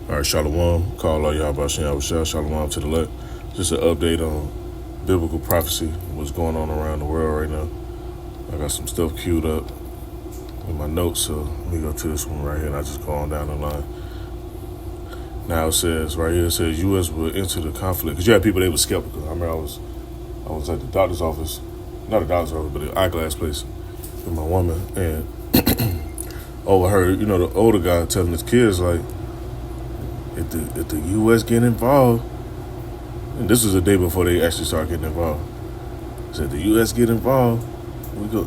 All right, Shalom. Call all y'all about Shalom to the left. Just an update on biblical prophecy, what's going on around the world right now. I got some stuff queued up in my notes, so let me go to this one right here, and I just go on down the line. Now it says, right here, it says U.S. will enter the conflict. Because you had people that were skeptical. I remember I was at the doctor's office, not a doctor's office, but an eyeglass place with my woman, and overheard, the older guy telling his kids, like, if the U.S. get involved, and this was the day before they actually started getting involved. Said the U.S. get involved, we go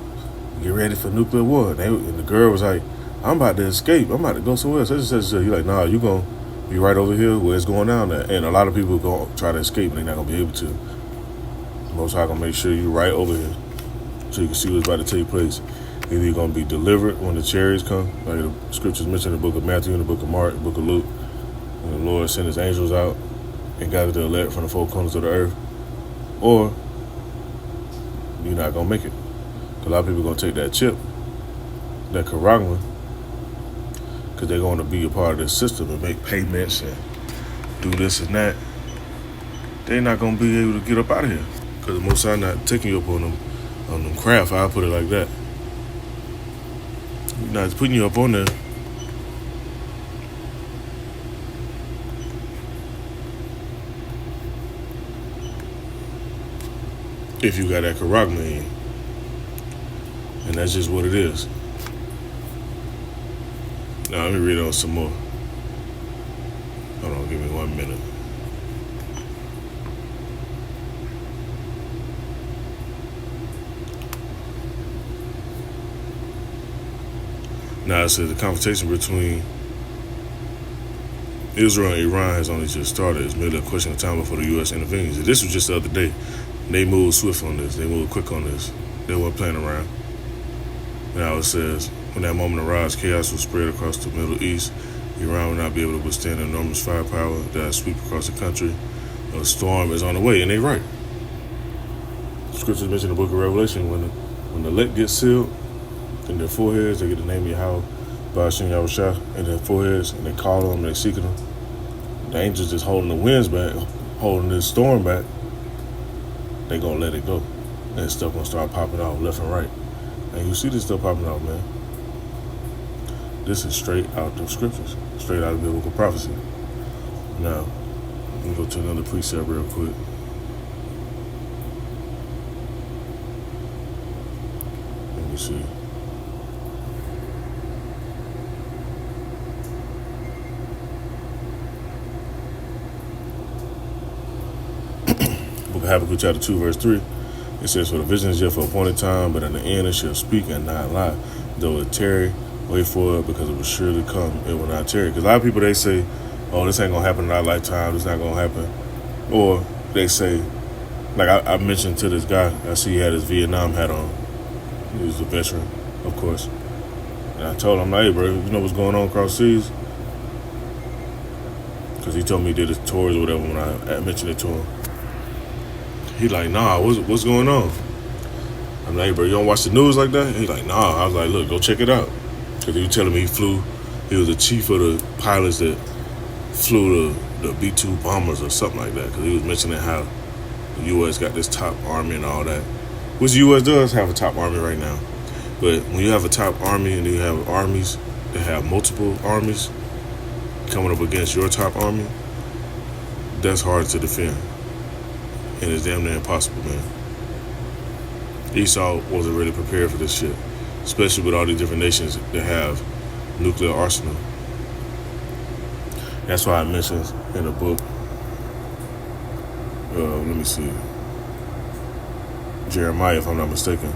get ready for nuclear war. And the girl was like, I'm about to escape. I'm about to go somewhere else. He's like, nah, you gonna be right over here where it's going down at. And a lot of people are gonna try to escape, and they're not gonna be able to. Most High gonna make sure you're right over here, so you can see what's about to take place. Either you're gonna be delivered when the chariots come, like the scriptures mentioned in the book of Matthew, in the book of Mark, the book of Luke. And the Lord sent his angels out and gathered the elect from the four corners of the earth. Or you're not going to make it. A lot of people are going to take that chip, that charagma, because they're going to be a part of this system and make payments and do this and that. They're not going to be able to get up out of here, because the Most High not taking you up on them craft. I'll put it like that. He's not putting you up on there. If you got that charagma in, and that's just what it is. Now let me read on some more. Hold on, give me 1 minute. Now it says the confrontation between Israel and Iran has only just started. It's merely a question of time before the U.S. intervenes. And this was just the other day. They moved swift on this. They moved quick on this. They weren't playing around. Now it says, when that moment arrives, chaos will spread across the Middle East. Iran will not be able to withstand the enormous firepower that sweep across the country. A storm is on the way, and they're right. Scriptures mention in the book of Revelation, when the elect gets sealed in their foreheads, they get the name of Yahweh, Ba'ashem Yahushua, in their foreheads, and they call them, and they seek them. The angels just holding the winds back, holding this storm back. They gonna let it go, and stuff gonna start popping out left and right. And you see this stuff popping out, man. This is straight out the scriptures, straight out of biblical prophecy. Now, let me go to another precept real quick. Let me see. Book of Habakkuk chapter 2 verse 3. It says, for the vision is yet for appointed time, but in the end it shall speak and not lie. Though it tarry, wait for it, because it will surely come, it will not tarry. Because a lot of people, they say, oh, this ain't going to happen in our lifetime, this not going to happen. Or they say, like I mentioned to this guy, I see he had his Vietnam hat on. He was a veteran, of course. And I told him, hey, bro, you know what's going on across seas? Because he told me he did his tours or whatever when I mentioned it to him. He like, nah, what's going on? I'm like, hey, bro, you don't watch the news like that? He like, nah. I was like, look, go check it out. Because he was telling me he was the chief of the pilots that flew the B-2 bombers or something like that. Because he was mentioning how the U.S. got this top army and all that. Which the U.S. does have a top army right now. But when you have a top army and you have armies that have multiple armies coming up against your top army, that's hard to defend. And it's damn near impossible, man. Esau wasn't really prepared for this shit, especially with all these different nations that have nuclear arsenal. That's why I mentioned in the book, let me see, Jeremiah, if I'm not mistaken.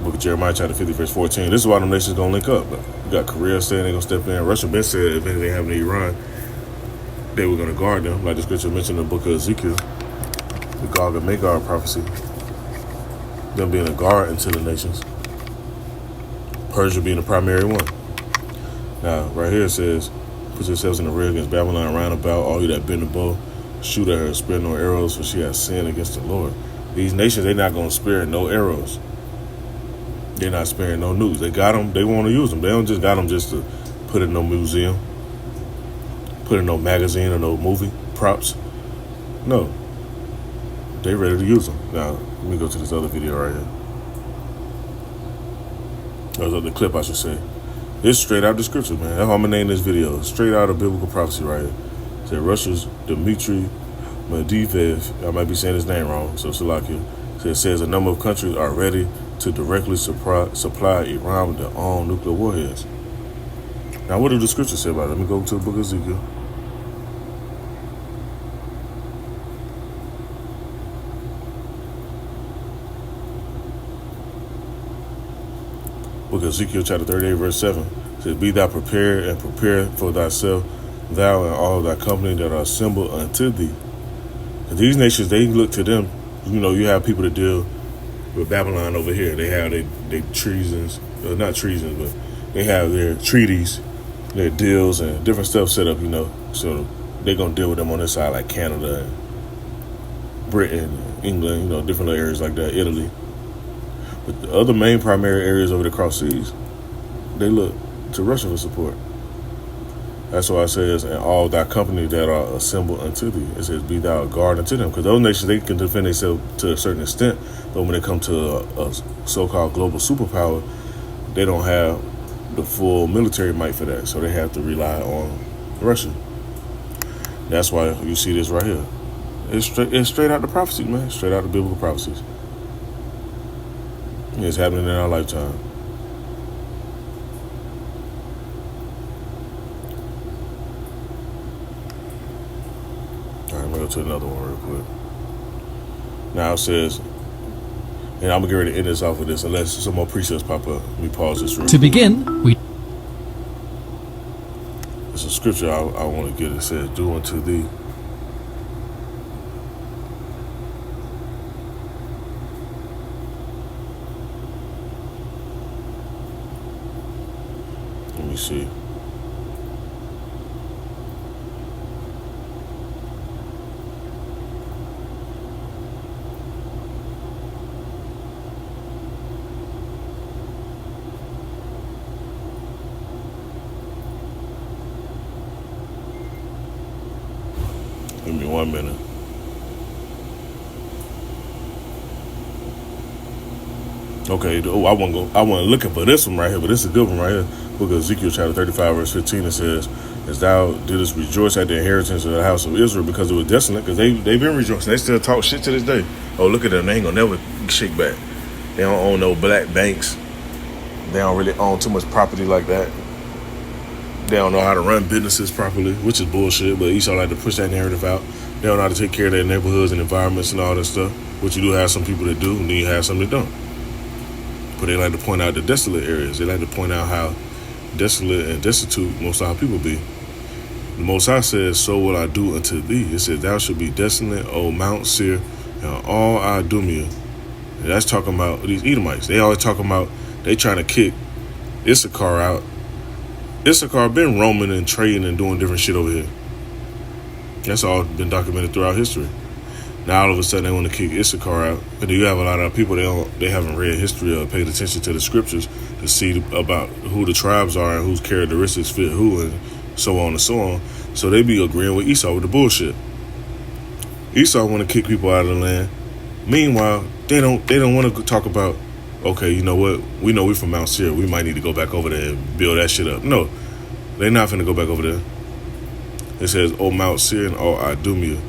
Book of Jeremiah, chapter 50, verse 14. This is why the nations gonna link up. You got Korea saying they're gonna step in. Russia been said if anything happened to Iran, they were gonna guard them, like the scripture mentioned in the book of Ezekiel, the Gog and Magog prophecy. Them being a guard into the nations. Persia being the primary one. Now, right here it says, put yourselves in the rear against Babylon round about, all you that bend the bow, shoot at her, spare no arrows, for she has sinned against the Lord. These nations, they're not gonna spare no arrows. They're not sparing no nukes. They got them. They want to use them. They don't just got them just to put in no museum, put in no magazine or no movie props. No, they ready to use them. Now let me go to this other video right here. Or the clip, I should say. It's straight out the scripture, man. That's how I'm gonna name this video. Straight out of biblical prophecy right here. It said Russia's Dmitry Medvedev, I might be saying his name wrong, so Salakia. It says a number of countries are ready to directly supply Iran with their own nuclear warheads. Now, what do the scriptures say about it? Let me go to the book of Ezekiel. Book of Ezekiel, chapter 38, verse 7. It says, Be thou prepared and prepare for thyself, thou and all thy company that are assembled unto thee. And these nations, they look to them. You know, you have people that deal with Babylon over here. They have their treasons, not treasons, but they have their treaties, their deals, and different stuff set up, you know. So they're going to deal with them on this side, like Canada and Britain, England, you know, different areas like that, Italy. But the other main primary areas over the cross seas, they look to Russia for support. That's why it says, and all thy company that are assembled unto thee. It says, be thou a guard unto them. Because those nations, they can defend themselves to a certain extent. But when it comes to a so-called global superpower, they don't have the full military might for that. So they have to rely on Russia. That's why you see this right here. It's straight out the prophecy, man. Straight out the biblical prophecies. It's happening in our lifetime. All right, I'm going to go to another one real quick. Now it says, and I'm going to get ready to end this off with this unless some more precepts pop up. Let me pause this real quick. To begin, It's a scripture I want to get. It says, do unto thee. Let me see. Give me 1 minute. Okay, I wasn't looking for this one right here, but this is a good one right here. Book of Ezekiel, chapter 35, verse 15, it says, as thou didst rejoice at the inheritance of the house of Israel, because it was desolate, because they've been rejoicing. They still talk shit to this day. Oh, look at them. They ain't gonna never shake back. They don't own no black banks. They don't really own too much property like that. They don't know how to run businesses properly, which is bullshit, but Esau like to push that narrative out. They don't know how to take care of their neighborhoods and environments and all that stuff, which you do have some people that do, and then you have some that don't. But they like to point out the desolate areas. They like to point out how desolate and destitute most of our people be. The Most High says, so will I do unto thee. It says, thou shalt be desolate, O Mount Seir, and all Idumea. And that's talking about these Edomites. They always talking about they trying to kick Issachar out. Issachar been roaming and trading and doing different shit over here. That's all been documented throughout history. Now all of a sudden they want to kick Issachar out. And you have a lot of people they haven't read history or paid attention to the scriptures to see about who the tribes are and whose characteristics fit who and so on and so on. So they be agreeing with Esau with the bullshit. Esau want to kick people out of the land. Meanwhile, they don't want to talk about, okay, you know what? We know we're from Mount Seir. We might need to go back over there and build that shit up. No, they're not finna go back over there. It says, O Mount Seir and all Idumea,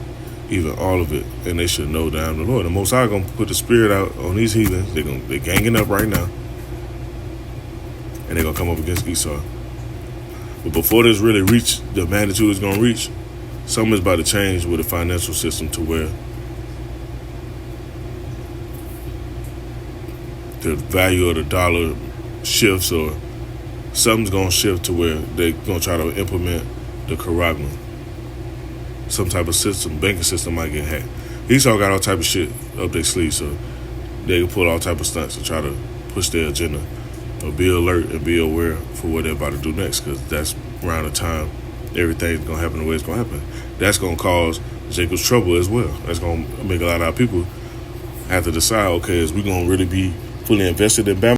even all of it, and they should know that I'm the Lord. The Most High gonna put the spirit out on these heathens. They're ganging up right now, and they're gonna come up against Esau. But before this really reach the magnitude it's gonna reach, something is about to change with the financial system to where the value of the dollar shifts, or something's gonna shift to where they're gonna try to implement the Karagman. Some type of system, banking system might get hacked. Esau got all type of shit up their sleeve, so they can pull all type of stunts to try to push their agenda. Or be alert and be aware for what they're about to do next, because that's around the time everything's gonna happen the way it's gonna happen. That's gonna cause Jacob's trouble as well. That's gonna make a lot of our people have to decide, okay, is we gonna really be fully invested in Bama?